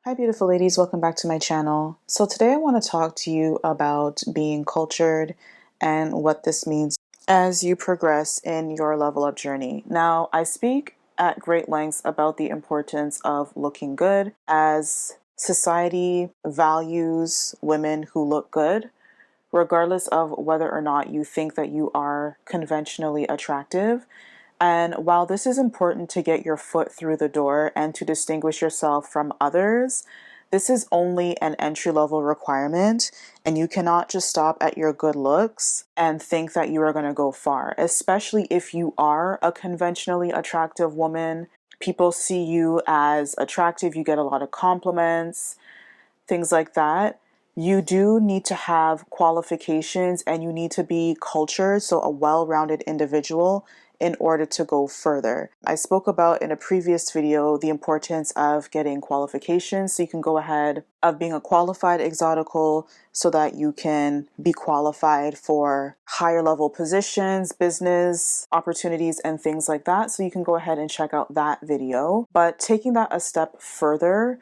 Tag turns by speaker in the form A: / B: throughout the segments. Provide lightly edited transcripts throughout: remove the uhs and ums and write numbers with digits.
A: Hi beautiful ladies, welcome back to my channel. So today I want to talk to you about being cultured and what this means as you progress in your level up journey. Now, I speak at great lengths about the importance of looking good as society values women who look good, regardless of whether or not you think that you are conventionally attractive. And while this is important to get your foot through the door and to distinguish yourself from others, this is only an entry level requirement, and you cannot just stop at your good looks and think that you are going to go far, especially if you are a conventionally attractive woman. People see you as attractive, you get a lot of compliments, things like that. You do need to have qualifications and you need to be cultured, so a well rounded individual, in order to go further. I spoke about in a previous video the importance of getting qualifications, so you can go ahead of being a qualified exotical so that you can be qualified for higher level positions, business opportunities, and things like that. So you can go ahead and check out that video. But taking that a step further,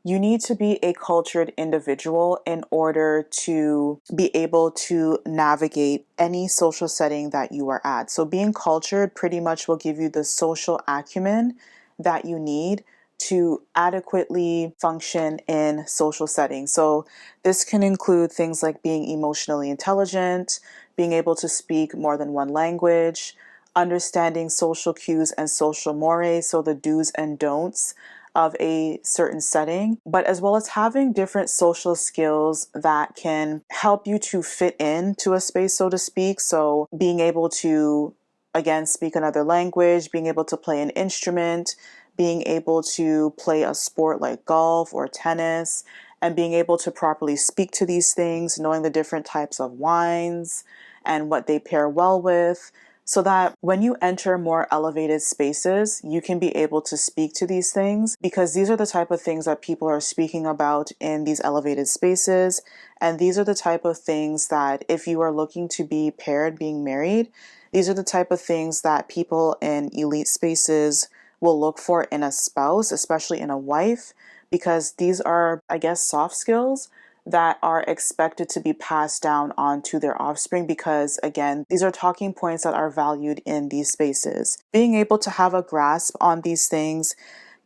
A: you need to be a cultured individual in order to be able to navigate any social setting that you are at. So being cultured pretty much will give you the social acumen that you need to adequately function in social settings. So this can include things like being emotionally intelligent, being able to speak more than one language, understanding social cues and social mores, so the do's and don'ts of a certain setting, but as well as having different social skills that can help you to fit into a space, so to speak. So being able to, again, speak another language, being able to play an instrument, being able to play a sport like golf or tennis, and being able to properly speak to these things, knowing the different types of wines and what they pair well with, so that when you enter more elevated spaces, you can be able to speak to these things, because these are the type of things that people are speaking about in these elevated spaces. And these are the type of things that if you are looking to be paired, being married, these are the type of things that people in elite spaces will look for in a spouse, especially in a wife, because these are, I guess, soft skills that are expected to be passed down on to their offspring, because again, these are talking points that are valued in these spaces. Being able to have a grasp on these things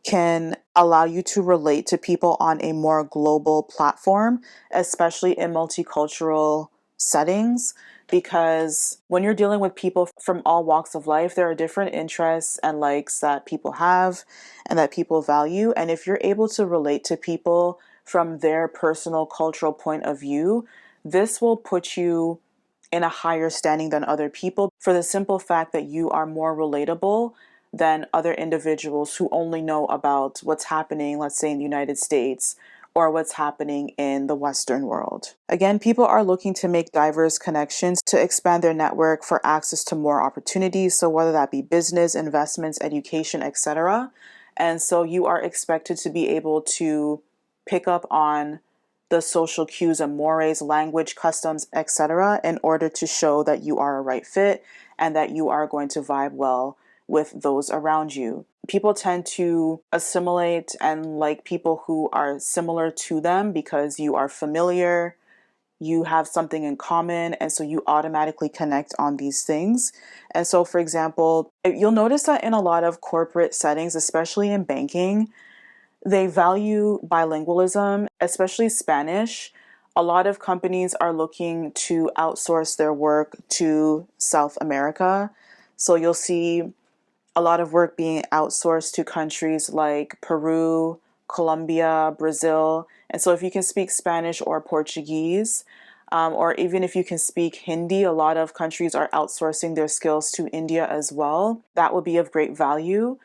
A: can allow you to relate to people on a more global platform, especially in multicultural settings, because when you're dealing with people from all walks of life, there are different interests and likes that people have and that people value. And if you're able to relate to people from their personal cultural point of view, this will put you in a higher standing than other people, for the simple fact that you are more relatable than other individuals who only know about what's happening, let's say in the United States, or what's happening in the Western world. Again, people are looking to make diverse connections to expand their network for access to more opportunities. So whether that be business, investments, education, etc. And so you are expected to be able to pick up on the social cues and mores, language, customs, etc., in order to show that you are a right fit and that you are going to vibe well with those around you. People tend to assimilate and like people who are similar to them because you are familiar, you have something in common, and so you automatically connect on these things. And so, for example, you'll notice that in a lot of corporate settings, especially in banking, they value bilingualism, especially Spanish. A lot of companies are looking to outsource their work to South America. So you'll see a lot of work being outsourced to countries like Peru, Colombia, Brazil. And so if you can speak Spanish or Portuguese, or even if you can speak Hindi, a lot of countries are outsourcing their skills to India as well. That would be of great value.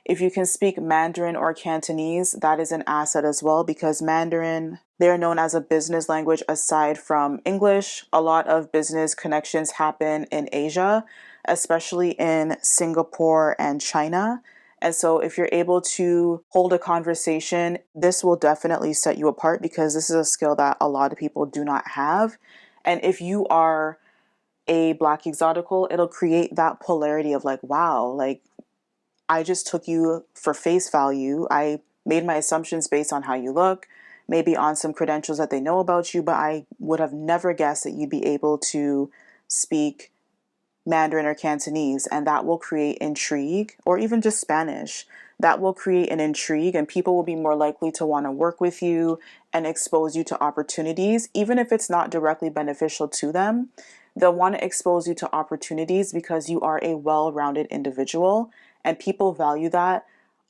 A: If you can speak Mandarin or Cantonese, that is an asset as well, because Mandarin, they're known as a business language aside from English. A lot of business connections happen in Asia, especially in Singapore and China. And so if you're able to hold a conversation, this will definitely set you apart, because this is a skill that a lot of people do not have. And if you are a Black exotical, it'll create that polarity of like, wow, like I just took you for face value. I made my assumptions based on how you look, maybe on some credentials that they know about you, but I would have never guessed that you'd be able to speak Mandarin or Cantonese, and that will create intrigue, or even just Spanish. That will create an intrigue, and people will be more likely to want to work with you and expose you to opportunities, even if it's not directly beneficial to them. They'll want to expose you to opportunities because you are a well-rounded individual, and people value that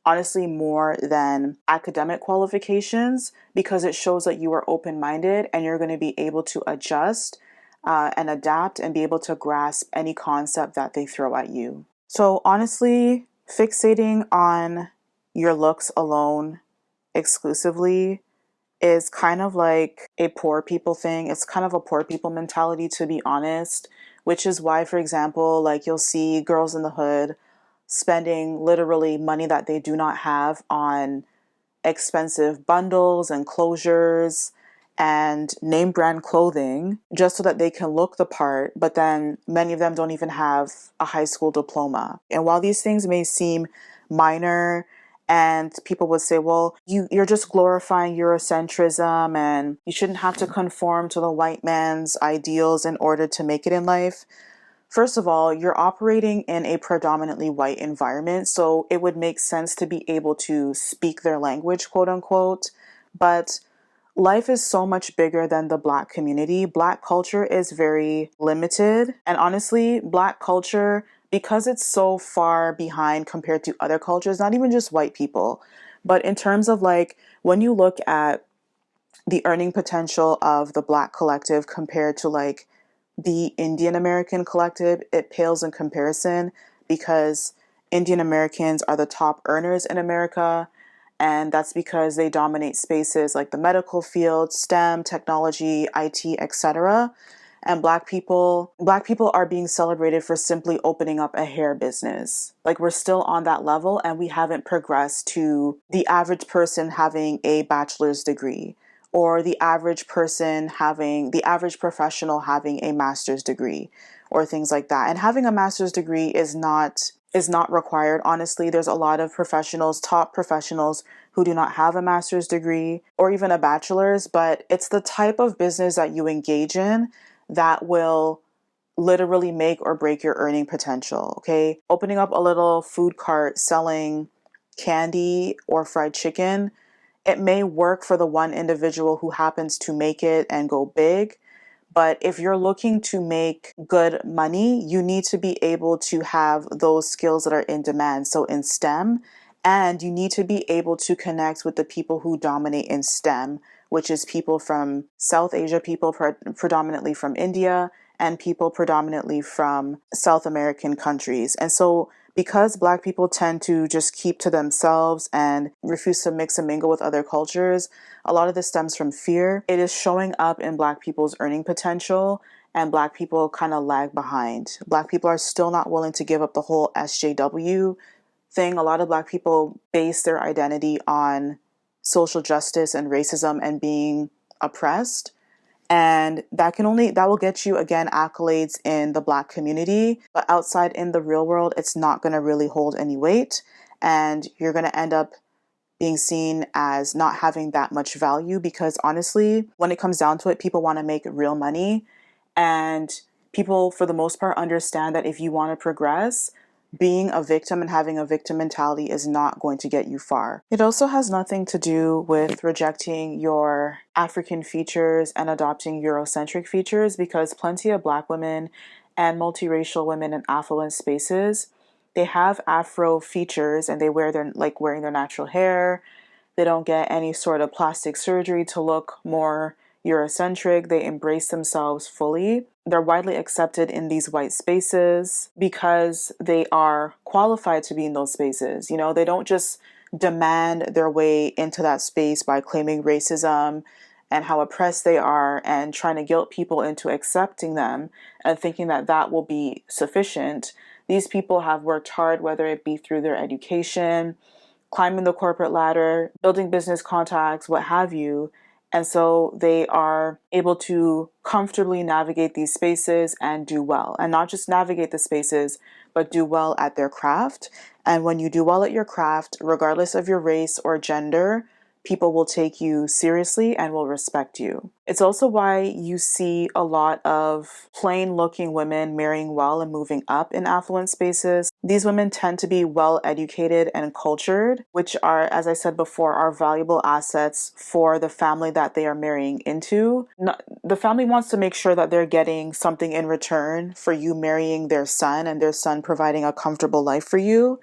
A: honestly more than academic qualifications because it shows that you are open-minded and you're going to be able to adjust and adapt and be able to grasp any concept that they throw at you. So honestly, fixating on your looks alone exclusively is kind of like a poor people thing. It's kind of a poor people mentality, to be honest, which is why, for example, like you'll see girls in the hood spending literally money that they do not have on expensive bundles and closures and name brand clothing just so that they can look the part, but then many of them don't even have a high school diploma. And while these things may seem minor and people would say, well, you're just glorifying Eurocentrism and you shouldn't have to conform to the white man's ideals in order to make it in life. First of all, you're operating in a predominantly white environment, so it would make sense to be able to speak their language, quote unquote. But life is so much bigger than the Black community. Black culture is very limited. And honestly, Black culture, because it's so far behind compared to other cultures, not even just white people, but in terms of like when you look at the earning potential of the Black collective compared to like the Indian American collective, it pales in comparison because Indian Americans are the top earners in America. And that's because they dominate spaces like the medical field, STEM, technology, IT, etc. And black people are being celebrated for simply opening up a hair business. Like we're still on that level and we haven't progressed to the average person having a bachelor's degree or the average professional having a master's degree or things like that. And having a master's degree is not required. Honestly, there's a lot of top professionals who do not have a master's degree or even a bachelor's, but it's the type of business that you engage in that will literally make or break your earning potential. Okay. Opening up a little food cart selling candy or fried chicken, it may work for the one individual who happens to make it and go big. But if you're looking to make good money, you need to be able to have those skills that are in demand. So in STEM, and you need to be able to connect with the people who dominate in STEM, which is people from South Asia, people predominantly from India, and people predominantly from South American countries. And so because Black people tend to just keep to themselves and refuse to mix and mingle with other cultures, a lot of this stems from fear. It is showing up in Black people's earning potential, and Black people kind of lag behind. Black people are still not willing to give up the whole SJW thing. A lot of Black people base their identity on social justice and racism and being oppressed. And that will get you again accolades in the Black community, but outside in the real world, it's not going to really hold any weight. And you're going to end up being seen as not having that much value because honestly, when it comes down to it, people want to make real money. And people, for the most part, understand that if you want to progress, being a victim and having a victim mentality is not going to get you far. It also has nothing to do with rejecting your African features and adopting Eurocentric features because plenty of Black women and multiracial women in affluent spaces, they have Afro features and they wearing their natural hair. They don't get any sort of plastic surgery to look more Eurocentric. They embrace themselves fully. They're widely accepted in these white spaces because they are qualified to be in those spaces. You know, they don't just demand their way into that space by claiming racism and how oppressed they are and trying to guilt people into accepting them and thinking that that will be sufficient. These people have worked hard, whether it be through their education, climbing the corporate ladder, building business contacts, what have you. And so they are able to comfortably navigate these spaces and do well. And not just navigate the spaces, but do well at their craft. And when you do well at your craft, regardless of your race or gender, people will take you seriously and will respect you. It's also why you see a lot of plain looking women marrying well and moving up in affluent spaces. These women tend to be well educated and cultured, which are, as I said before, are valuable assets for the family that they are marrying into. The family wants to make sure that they're getting something in return for you marrying their son and their son providing a comfortable life for you.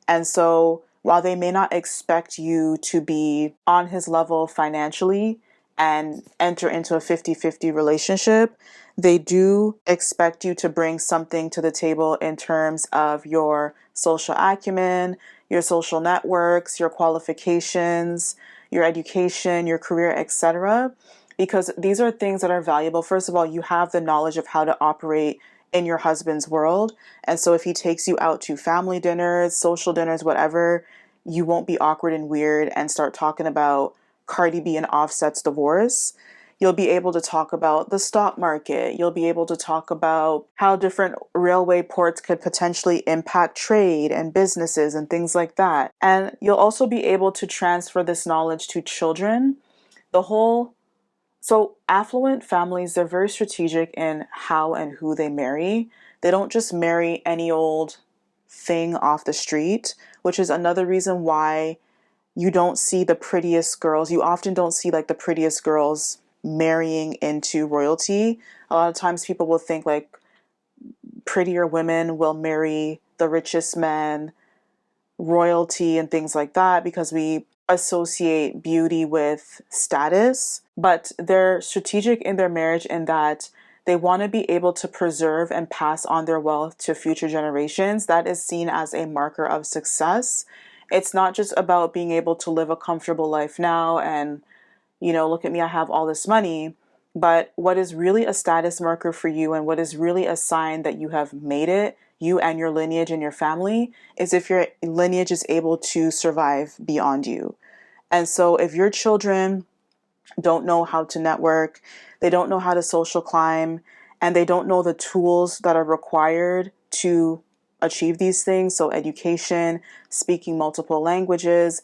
A: And so while they may not expect you to be on his level financially and enter into a 50-50 relationship, they do expect you to bring something to the table in terms of your social acumen, your social networks, your qualifications, your education, your career, etc. Because these are things that are valuable. First of all, you have the knowledge of how to operate in your husband's world. And so if he takes you out to family dinners, social dinners, whatever, you won't be awkward and weird and start talking about Cardi B and Offset's divorce. You'll be able to talk about the stock market. You'll be able to talk about how different railway ports could potentially impact trade and businesses and things like that. And you'll also be able to transfer this knowledge to children. So affluent families, they're very strategic in how and who they marry. They don't just marry any old thing off the street, which is another reason why you don't see the prettiest girls. You often don't see like the prettiest girls marrying into royalty. A lot of times people will think like prettier women will marry the richest men, royalty, and things like that because we associate beauty with status. But they're strategic in their marriage in that they want to be able to preserve and pass on their wealth to future generations. That is seen as a marker of success. It's not just about being able to live a comfortable life now and, look at me, I have all this money. But what is really a status marker for you and what is really a sign that you have made it, you and your lineage and your family, is if your lineage is able to survive beyond you. And so if your children don't know how to network, they don't know how to social climb, and they don't know the tools that are required to achieve these things, so education, speaking multiple languages,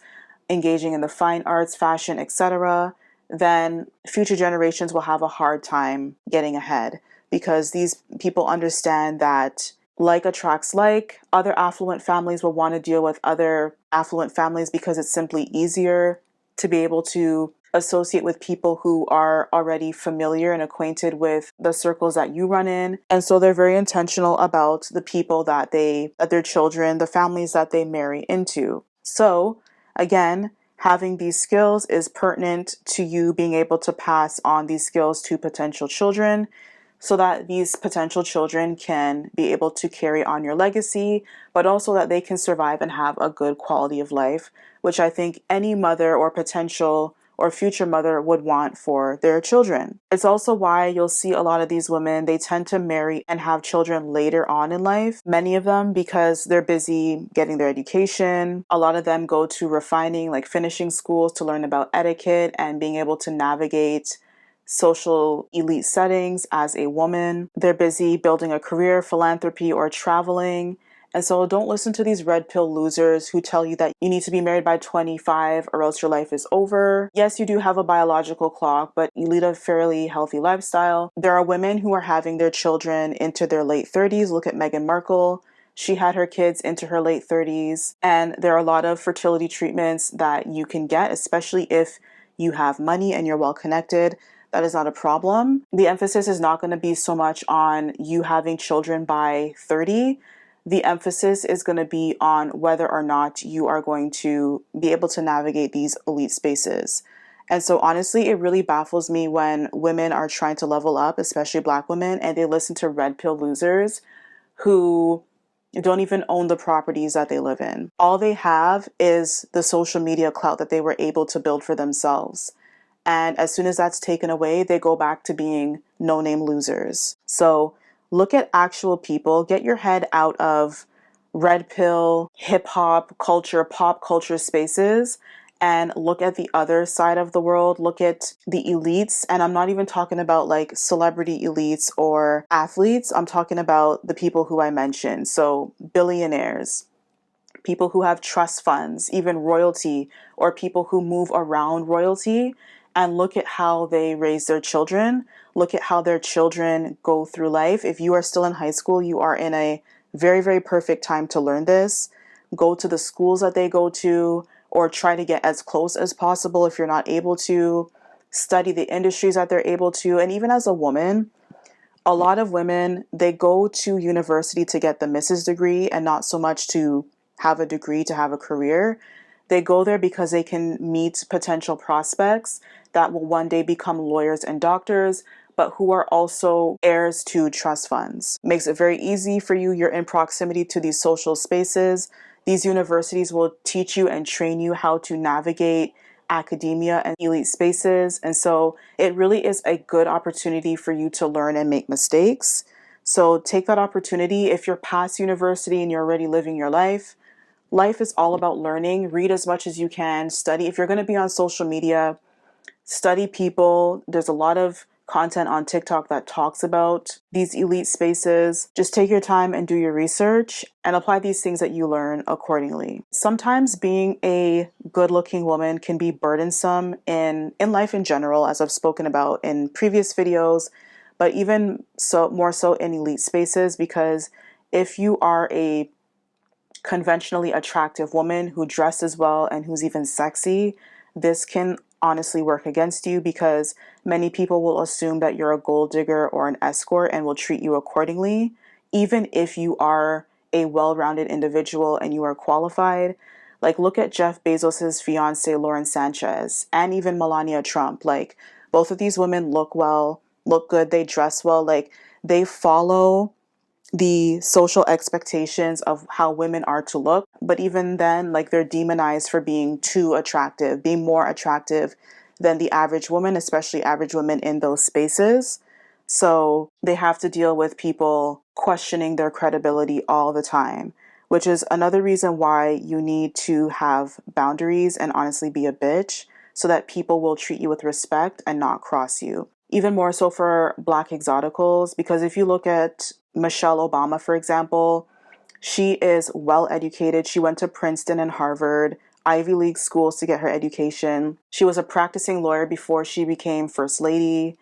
A: engaging in the fine arts, fashion, etc., then future generations will have a hard time getting ahead because these people understand that like attracts like. Other affluent families will want to deal with other affluent families because it's simply easier to be able to associate with people who are already familiar and acquainted with the circles that you run in. And so they're very intentional about the people that their children, the families that they marry into. So again, having these skills is pertinent to you being able to pass on these skills to potential children so that these potential children can be able to carry on your legacy, but also that they can survive and have a good quality of life, which I think any mother or potential or future mother would want for their children. It's also why you'll see a lot of these women, they tend to marry and have children later on in life. Many of them because they're busy getting their education. A lot of them go to refining, like finishing schools to learn about etiquette and being able to navigate social elite settings as a woman. They're busy building a career, philanthropy, or traveling. And so don't listen to these red pill losers who tell you that you need to be married by 25 or else your life is over. Yes, you do have a biological clock, but you lead a fairly healthy lifestyle. There are women who are having their children into their late 30s. Look at Meghan Markle. She had her kids into her late 30s. And there are a lot of fertility treatments that you can get, especially if you have money and you're well connected. That is not a problem. The emphasis is not going to be so much on you having children by 30. The emphasis is going to be on whether or not you are going to be able to navigate these elite spaces. And so honestly, it really baffles me when women are trying to level up, especially Black women, and they listen to red pill losers who don't even own the properties that they live in. All they have is the social media clout that they were able to build for themselves. And as soon as that's taken away, they go back to being no-name losers. So look at actual people, get your head out of red pill, hip hop culture, pop culture spaces, and look at the other side of the world. Look at the elites. And I'm not even talking about like celebrity elites or athletes. I'm talking about the people who I mentioned. So billionaires, people who have trust funds, even royalty, or people who move around royalty, and look at how they raise their children. Look at how their children go through life. If you are still in high school, you are in a very, very perfect time to learn this. Go to the schools that they go to, or try to get as close as possible if you're not able to. Study the industries that they're able to. And even as a woman, a lot of women, they go to university to get the Mrs. degree and not so much to have a degree to have a career. They go there because they can meet potential prospects that will one day become lawyers and doctors, but who are also heirs to trust funds. Makes it very easy for you. You're in proximity to these social spaces. These universities will teach you and train you how to navigate academia and elite spaces. And so it really is a good opportunity for you to learn and make mistakes. So take that opportunity. If you're past university and you're already living your life, life is all about learning. Read as much as you can, study. If you're going to be on social media, study people. There's a lot of content on TikTok that talks about these elite spaces. Just take your time and do your research and apply these things that you learn accordingly. Sometimes being a good-looking woman can be burdensome in life in general, as I've spoken about in previous videos, but even so, more so in elite spaces, because if you are a conventionally attractive woman who dresses well and who's even sexy, this can honestly work against you, because many people will assume that you're a gold digger or an escort and will treat you accordingly, even if you are a well-rounded individual and you are qualified. Like, look at Jeff Bezos's fiance, Lauren Sanchez, and even Melania Trump. Like, both of these women look well, look good, they dress well, like, they follow the social expectations of how women are to look. But even then, like, they're demonized for being too attractive, being more attractive than the average woman, especially average women in those spaces. So they have to deal with people questioning their credibility all the time, which is another reason why you need to have boundaries and honestly be a bitch, so that people will treat you with respect and not cross you. Even more so for Black exoticals, because if you look at Michelle Obama, for example, she is well educated. She went to Princeton and Harvard, Ivy League schools to get her education. She was a practicing lawyer before she became First Lady.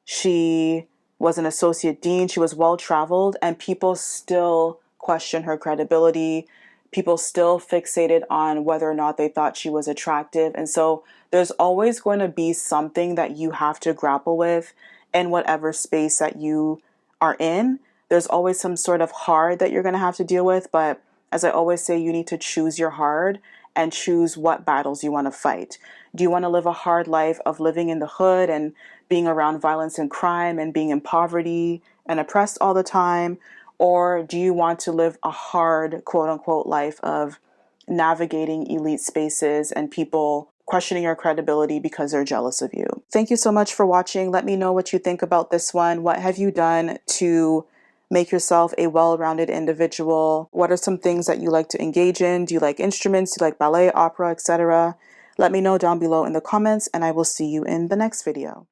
A: She was an associate dean. She was well traveled, and people still question her credibility. People still fixated on whether or not they thought she was attractive. And so there's always going to be something that you have to grapple with in whatever space that you are in. There's always some sort of hard that you're going to have to deal with. But as I always say, you need to choose your hard and choose what battles you want to fight. Do you want to live a hard life of living in the hood and being around violence and crime and being in poverty and oppressed all the time? Or do you want to live a hard, quote unquote, life of navigating elite spaces and people questioning your credibility because they're jealous of you? Thank you so much for watching. Let me know what you think about this one. What have you done to make yourself a well-rounded individual? What are some things that you like to engage in? Do you like instruments? Do you like ballet, opera, etc.? Let me know down below in the comments, and I will see you in the next video.